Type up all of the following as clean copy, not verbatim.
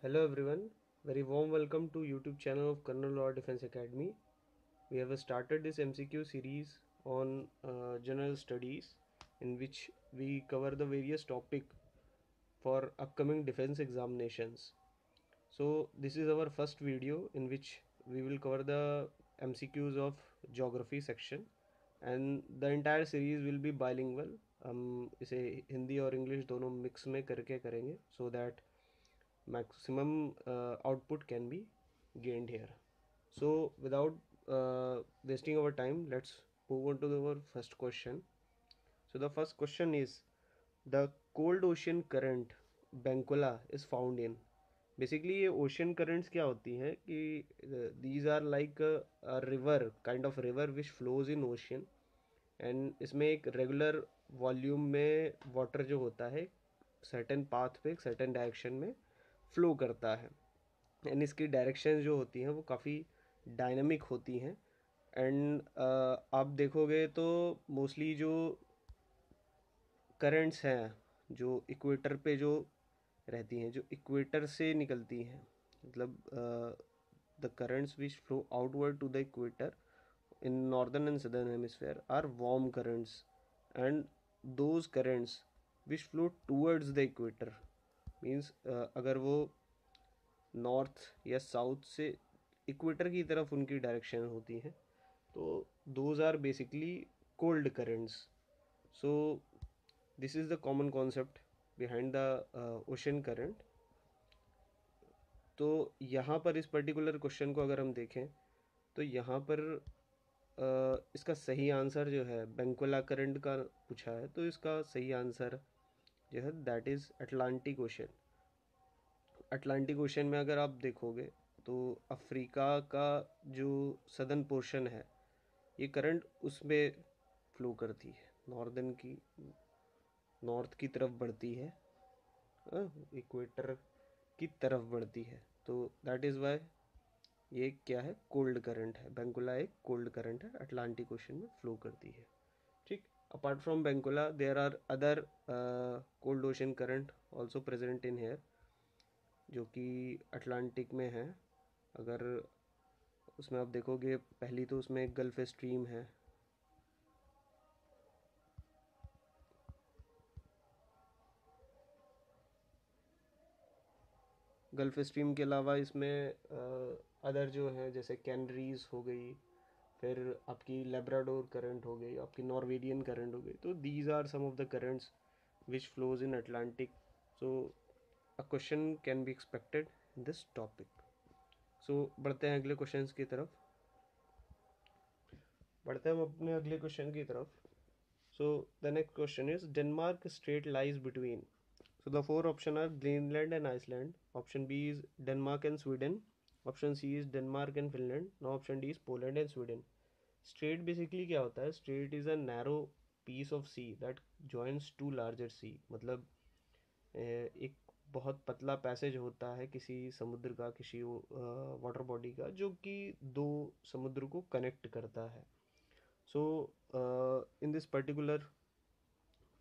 Hello everyone, very warm welcome to YouTube channel of Colonel Law Defense Academy. We have started this MCQ series on general studies in which we cover the various topic for upcoming defense examinations. So this is our first video in which we will cover the MCQs of geography section and the entire series will be bilingual. हम इसे हिंदी और English दोनों mix में करके करेंगे so that maximum output can be gained here. So without wasting our time, let's move on to our first question. So the first question is, the cold ocean current Bencola is found in. Basically ये ocean currents क्या होती हैं कि these are like river, kind of river which flows in ocean, and इसमें एक regular volume में water जो होता है सर्टेन पाथ पे सर्टेन डायरेक्शन में फ्लो करता है, एंड इसकी डायरेक्शन जो होती हैं वो काफ़ी डायनामिक होती हैं। एंड आप देखोगे तो मोस्टली जो करंट्स हैं जो इक्वेटर पे जो रहती हैं, जो इक्वेटर से निकलती हैं, मतलब the currents which flow outward to the equator in northern and southern hemisphere are warm currents, and those currents which flow towards the equator means अगर वो नॉर्थ या साउथ से इक्वेटर की तरफ उनकी डायरेक्शन होती है तो those are basically cold currents. So this is the common concept behind the ocean current. तो यहाँ पर इस पर्टिकुलर क्वेश्चन को अगर हम देखें तो यहाँ पर इसका सही आंसर जो है बेंकोला करंट का पूछा है, तो इसका सही आंसर जो है that is Atlantic ocean. Atlantic Ocean में अगर आप देखोगे तो अफ्रीका का जो सदर्न पोर्शन है ये करंट उसमें फ्लो करती है, नॉर्दर्न की नॉर्थ की तरफ बढ़ती है, इक्वेटर की तरफ बढ़ती है. तो दैट इज़ वाई ये क्या है, कोल्ड करंट है. बेंकुला एक कोल्ड करंट है, अटलांटिक ओशन में फ्लो करती है. ठीक. Apart from Benguela there are other cold ocean current also present in here जो कि अटलांटिक में है. अगर उसमें आप देखोगे पहली तो उसमें एक गल्फ स्ट्रीम है. गल्फ स्ट्रीम के अलावा इसमें अदर जो है जैसे कैनरीज हो गई, फिर आपकी लेब्राडोर करंट हो गई, आपकी नॉर्वेडियन करंट हो गई. तो these are some of the currents which flows in Atlantic. So a question can be expected in this topic. So बढ़ते हैं अगले क्वेश्चन की तरफ. बढ़ते हैं हम अपने अगले क्वेश्चन की तरफ. So the next question is, Denmark state lies between. So the four options are Greenland and Iceland. Option B is Denmark and Sweden. Option C is Denmark and Finland. Now option D is Poland and Sweden. Strait basically क्या होता है? Strait is a narrow piece of sea that joins two larger sea. मतलब एक बहुत पतला passage होता है किसी समुद्र का, किसी वाटर बॉडी का, जो कि दो समुद्र को कनेक्ट करता है. So in this particular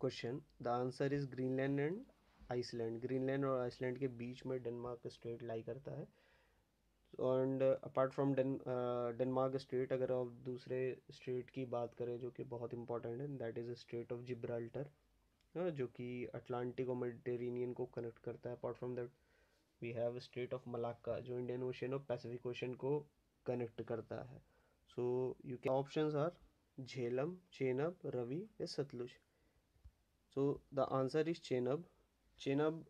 question the answer is Greenland and Iceland. Greenland और आइसलैंड के बीच में डेनमार्क स्टेट लाई करता है. And apart from Denmark Strait, अगर आप दूसरे स्टेट की बात करें जो कि बहुत इंपॉर्टेंट है, that is Strait of Gibraltar, जो कि अटलांटिक और मेडिटेरेनियन को कनेक्ट करता है. Apart from that we have Strait of Malacca जो इंडियन ओशन और पैसिफिक ओशन को कनेक्ट करता है. So you can options are Jhelum, Chenab, Ravi या Sutlej. So the answer is Chenab. Chenab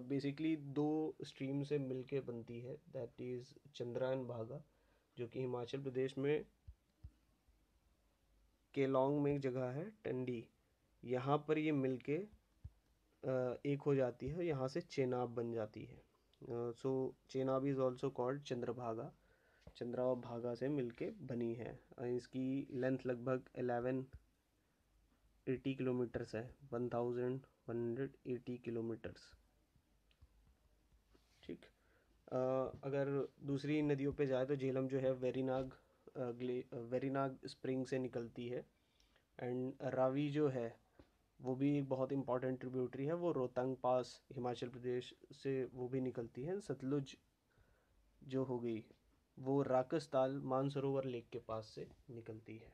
basically दो स्ट्रीम से मिलके बनती है, दैट इज़ चंद्रा एंड भागा, जो कि हिमाचल प्रदेश में केलोंग में एक जगह है टंडी, यहाँ पर ये मिलके एक हो जाती है, यहाँ से चेनाब बन जाती है. So Chenab is also called Chandrabhaga. Chandra और भागा से मिलके बनी है. इसकी लेंथ लगभग 1180 किलोमीटर्स है, 1180 किलोमीटर्स. ठीक. अगर दूसरी नदियों पे जाए तो झेलम जो है वेरीनाग स्प्रिंग से निकलती है. एंड रावी जो है वो भी एक बहुत इंपॉर्टेंट ट्रिब्यूटरी है, वो रोहतांग पास हिमाचल प्रदेश से वो भी निकलती है। सतलुज जो हो गई वो राकस ताल मानसरोवर लेक के पास से निकलती है।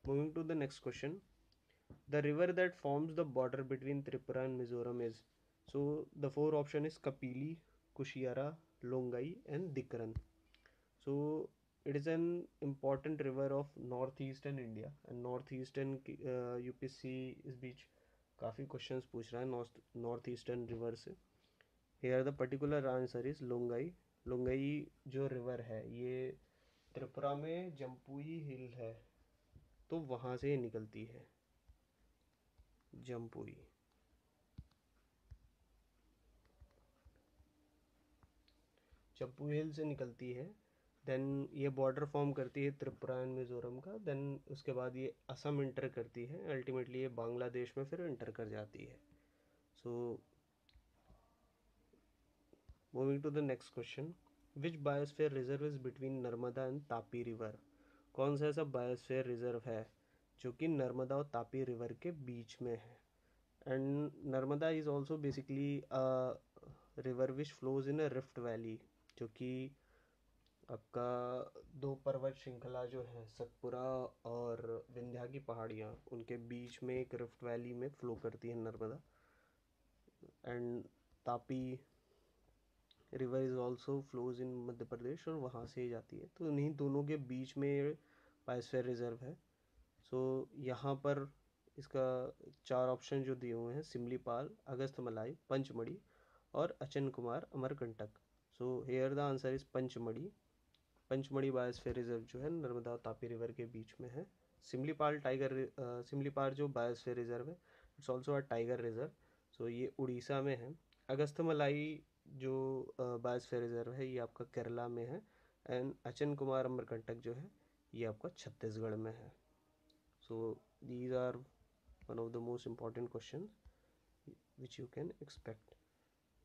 Moving to the next question, the river that forms the border between Tripura and Mizoram is, so the four option is Kopili, Kushiyara, Longai and Dikrong. So it is an important river of north eastern India and north eastern UPSC इस बीच काफ़ी questions पूछ रहा है north eastern river से। Here the particular answer is Longai. Longai जो river है ये त्रिपुरा में जम्पुई हिल है, तो वहाँ से निकलती है, जम्पुई। जम्पुई हिल से निकलती है, देन ये बॉर्डर फॉर्म करती है त्रिपुरा एंड मिज़ोरम का, देन उसके बाद ये असम इंटर करती है, अल्टीमेटली ये बांग्लादेश में फिर इंटर कर जाती है। So moving to the next question, which biosphere reserve is between Narmada and Tapi river. कौन सा ऐसा बायोस्फीयर रिजर्व है जो कि नर्मदा और तापी रिवर के बीच में है। And Narmada is also basically river which flows in a rift valley, जो कि आपका दो पर्वत श्रृंखला जो है सतपुरा और विंध्या की पहाड़ियाँ, उनके बीच में एक रिफ्ट वैली में फ्लो करती है Narmada. And Tapi river is also flows in Madhya Pradesh और वहाँ से ही जाती है, तो इन्हीं दोनों के बीच में बायोस्फीयर रिजर्व है। सो यहाँ पर इसका चार ऑप्शन जो दिए हुए हैं, सिमलीपाल, अगस्थमलाई, पंचमढ़ी और Achanakmar Amarkantak. So here the answer is Pachmarhi. Pachmarhi biosphere reserve जो है नर्मदा और तापी रिवर के बीच में है। सिमलीपाल जो बायोस्फीयर रिजर्व है, it's also a tiger reserve, so ये उड़ीसा में है। अगस्थमलाई जो बायोस्फीयर रिजर्व है ये आपका केरला में है। एंड अचन कुमार अमरकंटक जो है ये आपका छत्तीसगढ़ में है। So these are one of the most important question which you can expect.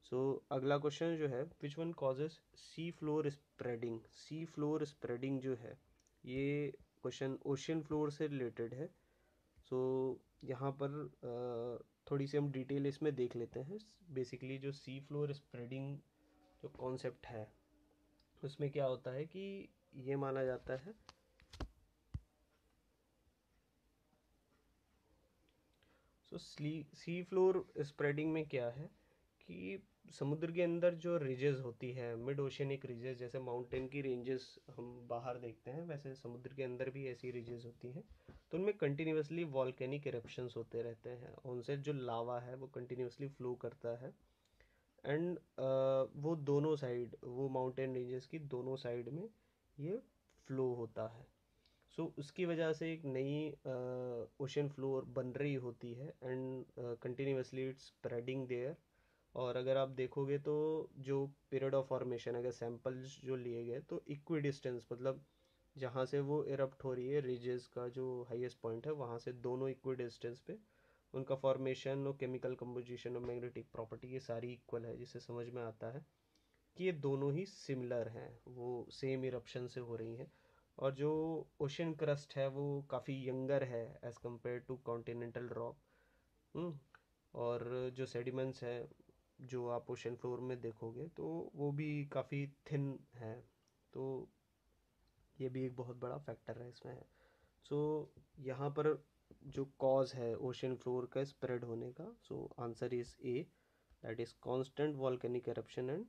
So अगला क्वेश्चन जो है, which one causes sea floor spreading. Sea floor spreading जो है ये क्वेश्चन ओशियन फ्लोर से रिलेटेड है। सो यहाँ पर थोड़ी सी हम डिटेल इसमें देख लेते हैं। बेसिकली जो सी फ्लोर स्प्रेडिंग जो कॉन्सेप्ट है उसमें क्या होता है कि ये माना जाता है, सो सी फ्लोर स्प्रेडिंग में क्या है कि समुद्र के अंदर जो रिजेस होती है, मिड ओशियनिक रिजेस, जैसे माउंटेन की रेंजेस हम बाहर देखते हैं वैसे समुद्र के अंदर भी ऐसी रिजेस होती हैं, तो उनमें कंटिन्यूसली वॉल्केनिक इरप्शंस होते रहते हैं, उनसे जो लावा है वो कंटिन्यूसली फ्लो करता है। एंड वो दोनों साइड, वो माउंटेन रेंजेस की दोनों साइड में ये फ्लो होता है। सो उसकी वजह से एक नई ओशन फ्लोर बन रही होती है and continuously it's spreading there. और अगर आप देखोगे तो जो पीरियड ऑफ फॉर्मेशन, अगर सैंपल्स जो लिए गए तो इक्वी डिस्टेंस, मतलब जहाँ से वो इरप्ट हो रही है रिजेस का जो हाईएस्ट पॉइंट है वहाँ से दोनों इक्वी डिस्टेंस पे उनका फॉर्मेशन और केमिकल कंपोजिशन और मैग्नेटिक प्रॉपर्टी ये सारी इक्वल है, जिससे समझ में आता है कि ये दोनों ही सिमिलर हैं, वो सेम इरप्शन से हो रही हैं। और जो ओशन क्रस्ट है वो काफ़ी यंगर है as compared to continental rock. और जो सेडिमेंट्स है जो आप ओशन फ्लोर में देखोगे तो वो भी काफ़ी थिन है, तो ये भी एक बहुत बड़ा फैक्टर है इसमें है। सो यहाँ पर जो कॉज है ओशन फ्लोर का स्प्रेड होने का, so answer is a, that is constant volcanic eruption and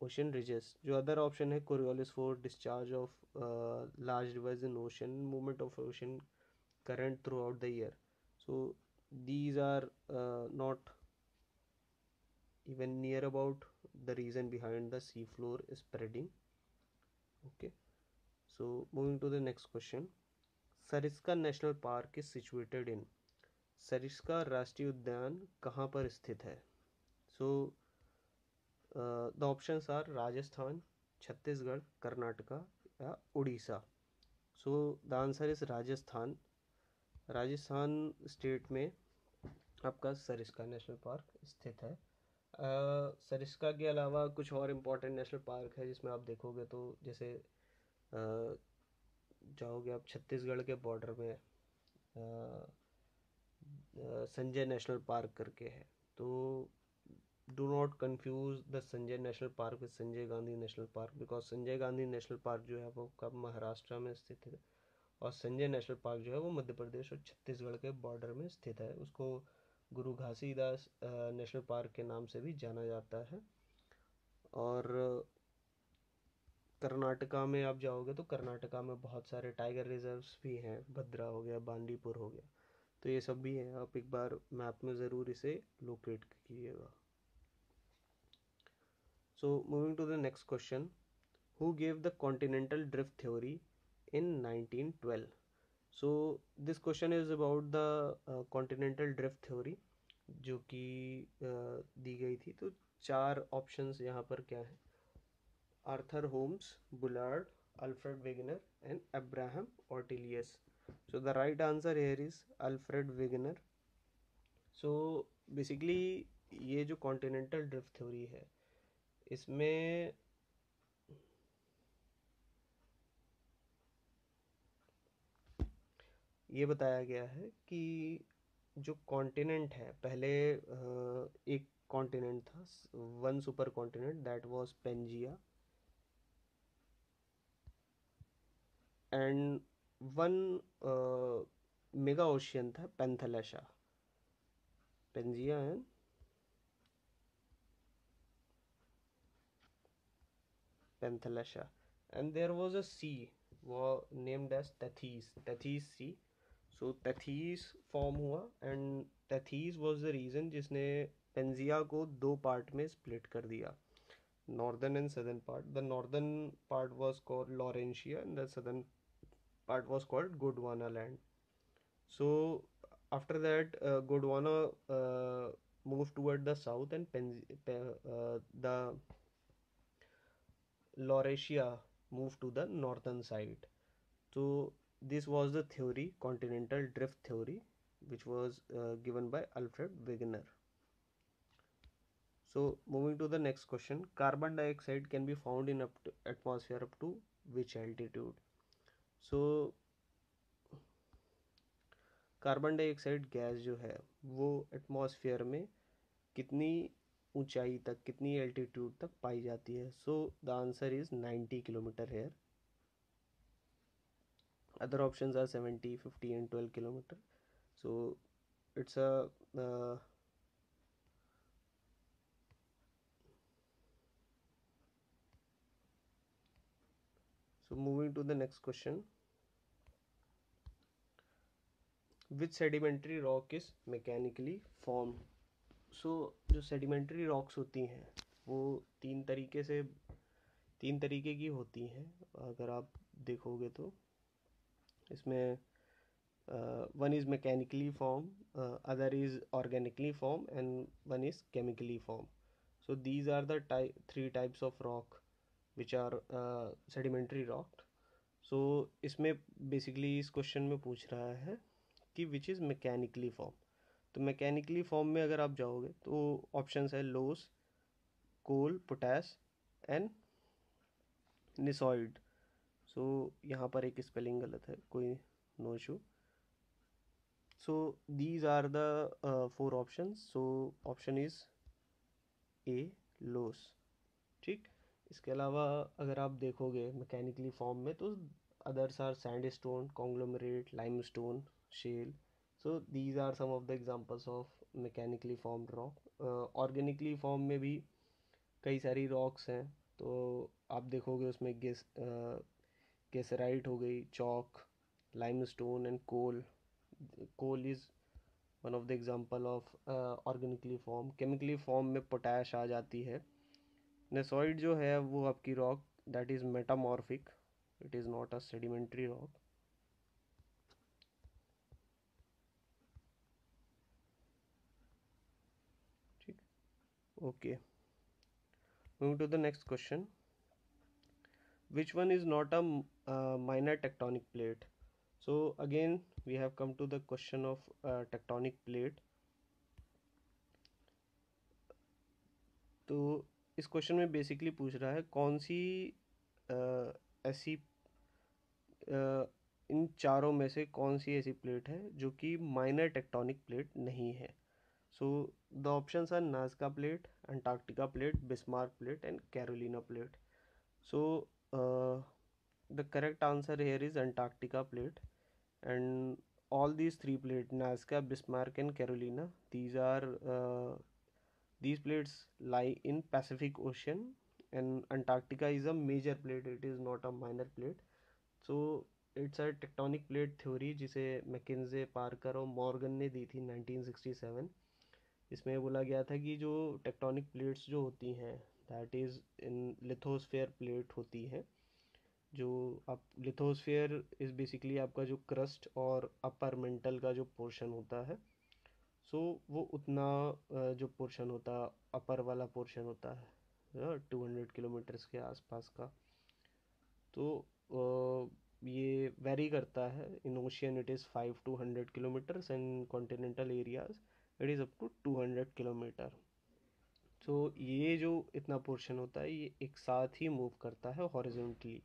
ocean ridges. जो अदर ऑप्शन है Coriolis four, discharge of large reverse in ocean, movement of ocean current through out the year. So these are not even near about the reason behind the sea floor spreading. Okay, so moving to the next question, Sariska National Park is situated in. Sariska राष्ट्रीय उद्यान कहाँ पर स्थित है। So the options are Rajasthan, Chhattisgarh, Karnataka या Orissa. So the answer is Rajasthan. Rajasthan state में आपका Sariska National park स्थित है। सरिस्का के अलावा कुछ और इम्पोर्टेंट नेशनल पार्क है जिसमें आप देखोगे तो जैसे जाओगे आप छत्तीसगढ़ के बॉर्डर में संजय नेशनल पार्क करके है। तो do not confuse the Sanjay national park with Sanjay Gandhi national park, because Sanjay Gandhi national park जो है वो कब महाराष्ट्र में स्थित है, और संजय नेशनल पार्क जो है वो मध्य प्रदेश और छत्तीसगढ़ के बॉर्डर में स्थित है। उसको गुरु घासीदास नेशनल पार्क के नाम से भी जाना जाता है। और कर्नाटका में आप जाओगे तो कर्नाटका में बहुत सारे टाइगर रिजर्व्स भी हैं, भद्रा हो गया, बांदीपुर हो गया, तो ये सब भी हैं। आप एक बार मैप में ज़रूर इसे लोकेट कीजिएगा। So moving to the next question, who gave the continental drift theory in 1912? So this question is about the continental drift theory जो कि दी गई थी। तो 4 ऑप्शंस यहाँ पर क्या है, Arthur Holmes, Bullard, Alfred Wegener and Abraham Ortelius. So the right answer here is Alfred Wegener. So basically ये जो कॉन्टिनेंटल ड्रिफ्ट थ्योरी है इसमें ये बताया गया है कि जो कॉन्टिनेंट है, पहले एक कॉन्टिनेंट था, one super continent, that was Pangaea, and one mega ocean था, Panthalassa, Pangaea and Panthalassa, and there was a sea वो named as Tethys sea. So Tethys form हुआ, and Tethys was the reason जिसने Pangaea को 2 part में split कर दिया, northern and southern part. The northern part was called Laurentia and the southern part was called Gondwana land. So after that, Gondwana moved toward the south, and the Laurasia moved to the northern side. So this was the theory, continental drift theory, which was given by Alfred Wegener. So moving to the next question, carbon dioxide can be found in atmosphere up to which altitude? So carbon dioxide gas जो है वो atmosphere में कितनी ऊंचाई तक, कितनी altitude तक पाई जाती है? So the answer is 90 kilometre here. Other options are 70, 50 and 12 kilometre. So it's a so moving to the next question, which sedimentary rock is mechanically formed? सो जो सेडिमेंट्री रॉक्स होती हैं वो तीन तरीके की होती हैं अगर आप देखोगे तो। इसमें one is mechanically form, other is organically form and one is chemically form. So these are the 3 types of rock which are sedimentary rock. So इसमें बेसिकली इस क्वेश्चन में पूछ रहा है कि विच इज़ मैकेनिकली फॉर्म। तो mechanically form में अगर आप जाओगे तो ऑप्शंस है loess, coal, potash and gneissoid. So यहाँ पर एक स्पेलिंग गलत है, कोई no issue. So these are the 4 options. So option is A, loess. ठीक, इसके अलावा अगर आप देखोगे मैकेनिकली फॉर्म में तो others are sandstone, conglomerate, limestone, shale. So these are some of the examples of mechanically formed rock. Organically form में भी कई सारी रॉक्स हैं, तो आप देखोगे उसमें गेसराइट हो गई, chalk, limestone and coal. Coal is one of the example of organically form. Chemically form में पोटैश आ जाती है। नेसॉइड जो है वो आपकी rock that is metamorphic, it is not a sedimentary rock. ठीक, okay. Moving to the next question, which one is not a minor tectonic plate? So again we have come to the question of tectonic plate. तो इस question में basically पूछ रहा है कौन सी ऐसी इन चारों में से कौन सी ऐसी प्लेट है जो कि माइनर टेक्टोनिक प्लेट नहीं है? So the options are Nazca plate, Antarctica plate, Bismarck plate and Carolina plate. So the correct answer here is Antarctica plate, and all these three plates, Nazca, Bismarck and Carolina, these plates lie in Pacific Ocean, and Antarctica is a major plate, it is not a minor plate. So it's a tectonic plate theory जिसे मैकेंजे, Parker और Morgan ने दी थी 1967. इसमें बोला गया था कि जो टेक्टोनिक प्लेट्स जो होती हैं that is in lithosphere plate होती है. जो आप लिथोस्फेयर इज़ बेसिकली आपका जो क्रस्ट और अपर मेंटल का जो पोर्शन होता है. सो वो उतना जो पोर्शन होता है, अपर वाला पोर्शन होता है 200 किलोमीटर्स के आसपास का. तो ये वेरी करता है. In ocean it is 5 to 100 kilometres and continental areas it is up to 200 kilometre. So ये जो इतना पोर्शन होता है ये एक साथ ही मूव करता है horizontally.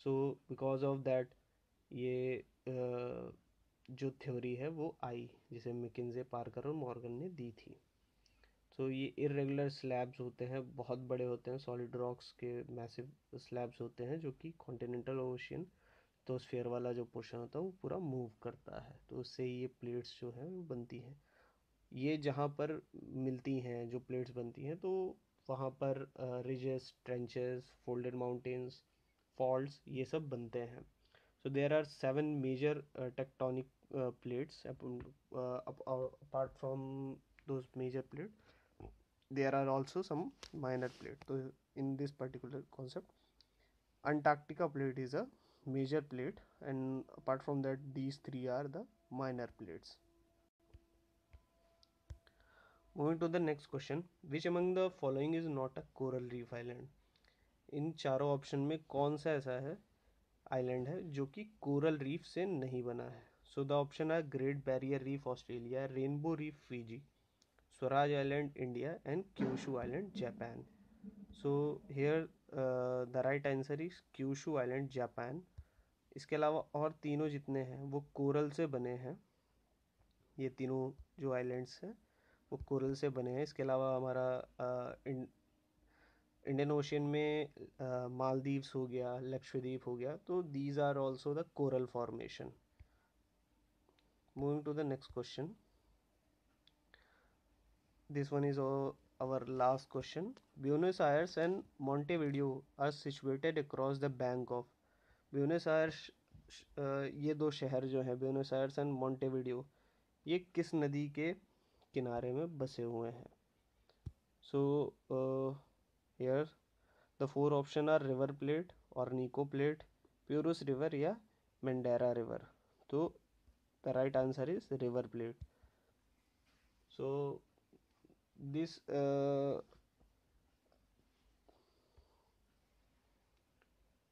So because of that ये जो थ्योरी है वो आई जिसे मैकेंजे, पार्कर और मॉर्गन ने दी थी. सो ये इरेगुलर स्लैब्स होते हैं, बहुत बड़े होते हैं, सॉलिड रॉक्स के मैसिव स्लैब्स होते हैं जो कि कॉन्टिनेंटल ओशियन तो स्फीयर वाला जो पोर्शन होता है वो पूरा मूव करता है. तो उससे ये प्लेट्स जो हैं वो बनती हैं. ये जहाँ पर मिलती हैं जो प्लेट्स बनती हैं तो वहाँ पर ridges, trenches, folded mountains, faults ये सब बनते हैं. So there are 7 major tectonic plates. Apart from those major plate there are also some minor plate. So in this particular concept, Antarctica plate is a major plate, and apart from that these three are the minor plates. Moving to the next question, which among the following is not a coral reef island? इन चारों option में कौन सा ऐसा है island है जो कि coral reef से नहीं बना है? So the option are great barrier reef Australia, rainbow reef Fiji, Swaraj Island India and Kyushu Island Japan. So here the right answer is Kyushu Island Japan. इसके अलावा और तीनों जितने हैं वो कोरल से बने हैं. ये तीनों जो आइलैंड्स हैं वो कोरल से बने हैं. इसके अलावा हमारा इंडियन ओशियन में मालदीव्स हो गया, लक्षद्वीप हो गया, तो these are also the coral formation. Moving to the next question. This one is our last question. Buenos Aires and Montevideo are situated across the bank of. Buenos Aires ये दो शहर जो हैं Buenos Aires and Montevideo ये किस नदी के किनारे में बसे हुए हैं? So here the four option are River Plate, Orinoco Plate, Purus River या Mandara River. तो the right answer is River Plate. So this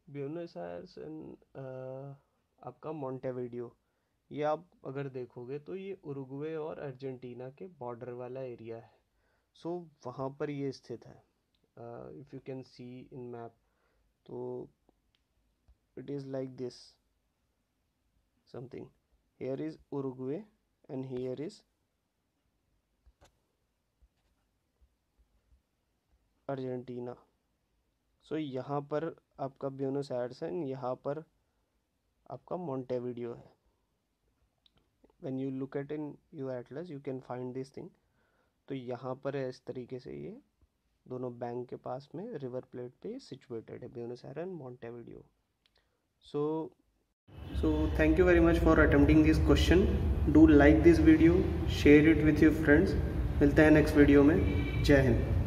Buenos Aires and आपका मोंटेविडियो ये आप अगर देखोगे तो ये उरुग्वे और अर्जेंटीना के बॉर्डर वाला एरिया है. सो वहाँ पर ये स्थित है. If you can see in map तो it is like this something. Here is Uruguay and here is Argentina. So यहाँ पर आपका ब्यूनस आयर्स है, यहाँ पर आपका मोंटेविडियो है. When you look at in your Atlas you can find this thing. तो यहाँ पर है इस तरीके से ये दोनों बैंक के पास में रिवर प्लेट पे सिचुएटेड है Buenos Aires and मोंटेविडियो. So thank you very much for attempting this question. Do like this video, share it with your friends. मिलते हैं नेक्स्ट वीडियो में. जय हिंद.